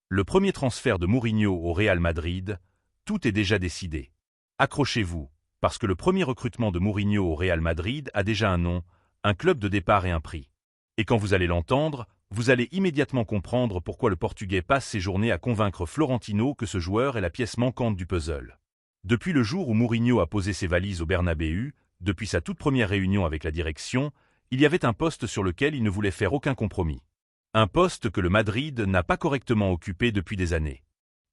Le premier transfert de Mourinho au Real Madrid, tout est déjà décidé. Accrochez-vous, parce que le premier recrutement de Mourinho au Real Madrid a déjà un nom, un club de départ et un prix. Et quand vous allez l'entendre, vous allez immédiatement comprendre pourquoi le Portugais passe ses journées à convaincre Florentino que ce joueur est la pièce manquante du puzzle. Depuis le jour où Mourinho a posé ses valises au Bernabéu, depuis sa toute première réunion avec la direction, il y avait un poste sur lequel il ne voulait faire aucun compromis. Un poste que le Madrid n'a pas correctement occupé depuis des années.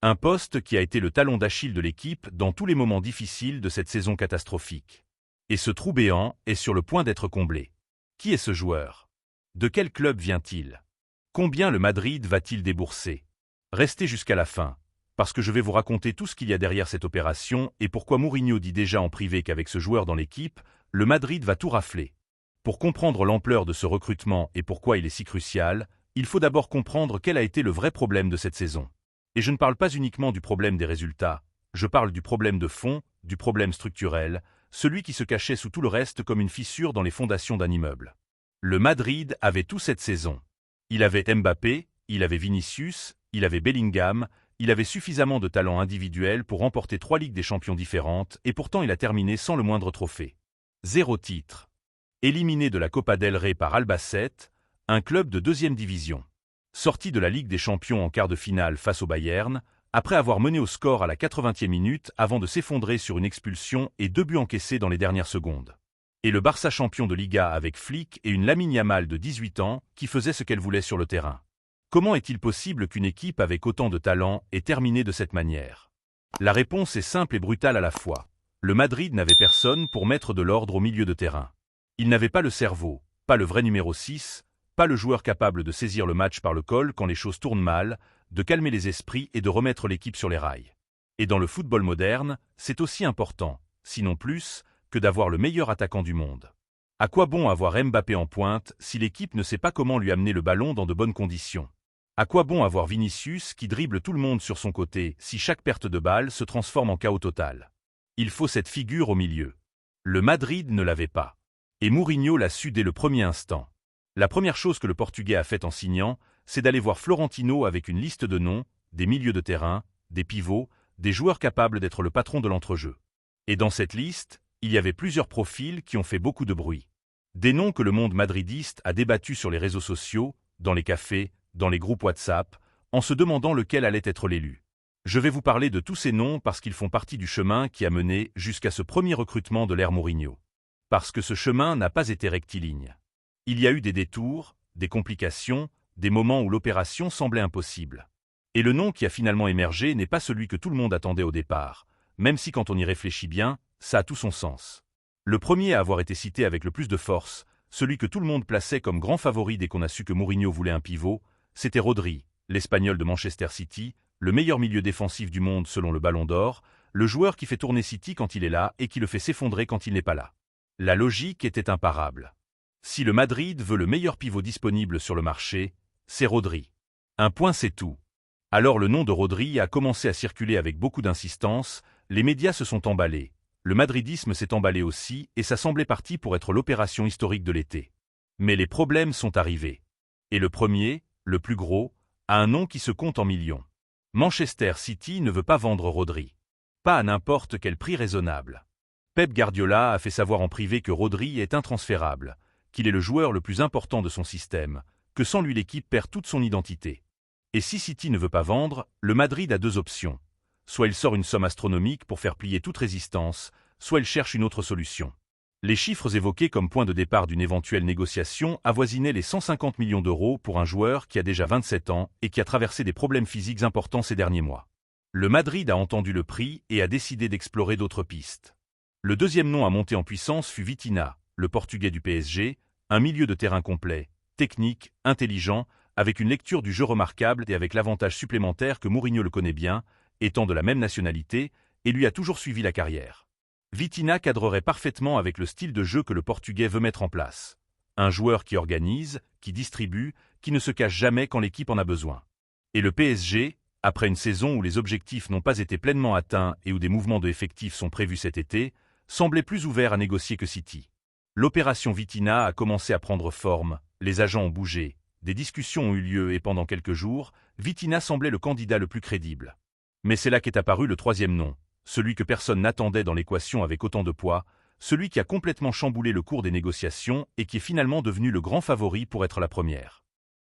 Un poste qui a été le talon d'Achille de l'équipe dans tous les moments difficiles de cette saison catastrophique. Et ce trou béant est sur le point d'être comblé. Qui est ce joueur? De quel club vient-il? Combien le Madrid va-t-il débourser? Restez jusqu'à la fin, parce que je vais vous raconter tout ce qu'il y a derrière cette opération et pourquoi Mourinho dit déjà en privé qu'avec ce joueur dans l'équipe, le Madrid va tout rafler. Pour comprendre l'ampleur de ce recrutement et pourquoi il est si crucial, il faut d'abord comprendre quel a été le vrai problème de cette saison. Et je ne parle pas uniquement du problème des résultats, je parle du problème de fond, du problème structurel, celui qui se cachait sous tout le reste comme une fissure dans les fondations d'un immeuble. Le Madrid avait tout cette saison. Il avait Mbappé, il avait Vinicius, il avait Bellingham, il avait suffisamment de talent individuel pour remporter 3 Ligues des Champions différentes et pourtant il a terminé sans le moindre trophée. 0 titre. Éliminé de la Copa del Rey par Albacete, un club de 2e division. Sorti de la Ligue des Champions en quart de finale face au Bayern, après avoir mené au score à la 80e minute avant de s'effondrer sur une expulsion et 2 buts encaissés dans les dernières secondes. Et le Barça champion de Liga avec Flick et une Lamine Yamal de 18 ans qui faisait ce qu'elle voulait sur le terrain. Comment est-il possible qu'une équipe avec autant de talent ait terminé de cette manière? La réponse est simple et brutale à la fois. Le Madrid n'avait personne pour mettre de l'ordre au milieu de terrain. Il n'avait pas le cerveau, pas le vrai numéro 6, pas le joueur capable de saisir le match par le col quand les choses tournent mal, de calmer les esprits et de remettre l'équipe sur les rails. Et dans le football moderne, c'est aussi important, sinon plus, que d'avoir le meilleur attaquant du monde. À quoi bon avoir Mbappé en pointe si l'équipe ne sait pas comment lui amener le ballon dans de bonnes conditions? À quoi bon avoir Vinicius qui dribble tout le monde sur son côté si chaque perte de balle se transforme en chaos total? Il faut cette figure au milieu. Le Madrid ne l'avait pas. Et Mourinho l'a su dès le premier instant. La première chose que le Portugais a faite en signant, c'est d'aller voir Florentino avec une liste de noms, des milieux de terrain, des pivots, des joueurs capables d'être le patron de l'entrejeu. Et dans cette liste, il y avait plusieurs profils qui ont fait beaucoup de bruit. Des noms que le monde madridiste a débattus sur les réseaux sociaux, dans les cafés, dans les groupes WhatsApp, en se demandant lequel allait être l'élu. Je vais vous parler de tous ces noms parce qu'ils font partie du chemin qui a mené jusqu'à ce premier recrutement de l'ère Mourinho. Parce que ce chemin n'a pas été rectiligne. Il y a eu des détours, des complications, des moments où l'opération semblait impossible. Et le nom qui a finalement émergé n'est pas celui que tout le monde attendait au départ, même si quand on y réfléchit bien, ça a tout son sens. Le premier à avoir été cité avec le plus de force, celui que tout le monde plaçait comme grand favori dès qu'on a su que Mourinho voulait un pivot, c'était Rodri, l'Espagnol de Manchester City, le meilleur milieu défensif du monde selon le Ballon d'Or, le joueur qui fait tourner City quand il est là et qui le fait s'effondrer quand il n'est pas là. La logique était imparable. Si le Madrid veut le meilleur pivot disponible sur le marché, c'est Rodri. Un point c'est tout. Alors le nom de Rodri a commencé à circuler avec beaucoup d'insistance, les médias se sont emballés, le madridisme s'est emballé aussi et ça semblait parti pour être l'opération historique de l'été. Mais les problèmes sont arrivés. Et le premier, le plus gros, a un nom qui se compte en millions. Manchester City ne veut pas vendre Rodri. Pas à n'importe quel prix raisonnable. Pep Guardiola a fait savoir en privé que Rodri est intransférable, qu'il est le joueur le plus important de son système, que sans lui l'équipe perd toute son identité. Et si City ne veut pas vendre, le Madrid a 2 options. Soit il sort une somme astronomique pour faire plier toute résistance, soit il cherche une autre solution. Les chiffres évoqués comme point de départ d'une éventuelle négociation avoisinaient les 150 millions d'euros pour un joueur qui a déjà 27 ans et qui a traversé des problèmes physiques importants ces derniers mois. Le Madrid a entendu le prix et a décidé d'explorer d'autres pistes. Le deuxième nom à monter en puissance fut Vitinha, le Portugais du PSG, un milieu de terrain complet, technique, intelligent, avec une lecture du jeu remarquable et avec l'avantage supplémentaire que Mourinho le connaît bien, étant de la même nationalité, et lui a toujours suivi la carrière. Vitinha cadrerait parfaitement avec le style de jeu que le Portugais veut mettre en place. Un joueur qui organise, qui distribue, qui ne se cache jamais quand l'équipe en a besoin. Et le PSG, après une saison où les objectifs n'ont pas été pleinement atteints et où des mouvements de effectifs sont prévus cet été, semblait plus ouvert à négocier que City. L'opération Vitinha a commencé à prendre forme, les agents ont bougé, des discussions ont eu lieu et pendant quelques jours, Vitinha semblait le candidat le plus crédible. Mais c'est là qu'est apparu le troisième nom, celui que personne n'attendait dans l'équation avec autant de poids, celui qui a complètement chamboulé le cours des négociations et qui est finalement devenu le grand favori pour être la première.